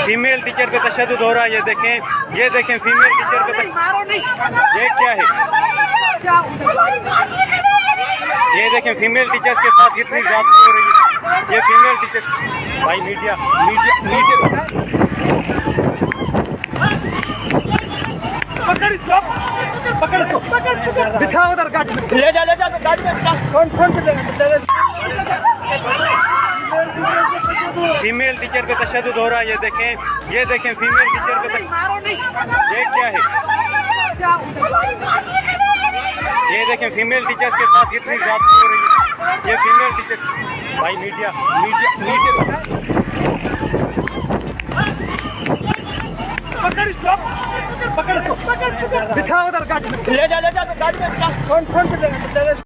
Female teacher पे तशद्दुद हो रहा है। ये देखें फीमेल टीचर पे ये क्या है? ये देखें फीमेल टीचर्स के साथ कितनी ज्यादती हो रही है। ये फीमेल टीचर भाई मीडिया पकड़ इसको बिठाओ उधर गाड़ी में ले जा गाड़ी में फोन पे फीमेल टीचर पे तशद्दुद हो रहा है। ये देखें फीमेल टीचर पे ये क्या है? ये देखें फीमेल टीचर्स के साथ कितनी ज्यादती हो रही है। ये फीमेल टीचर भाई मीडिया पकड़ इसको बिठाओ उधर गाड़ी में ले जा गाड़ी में फोन पे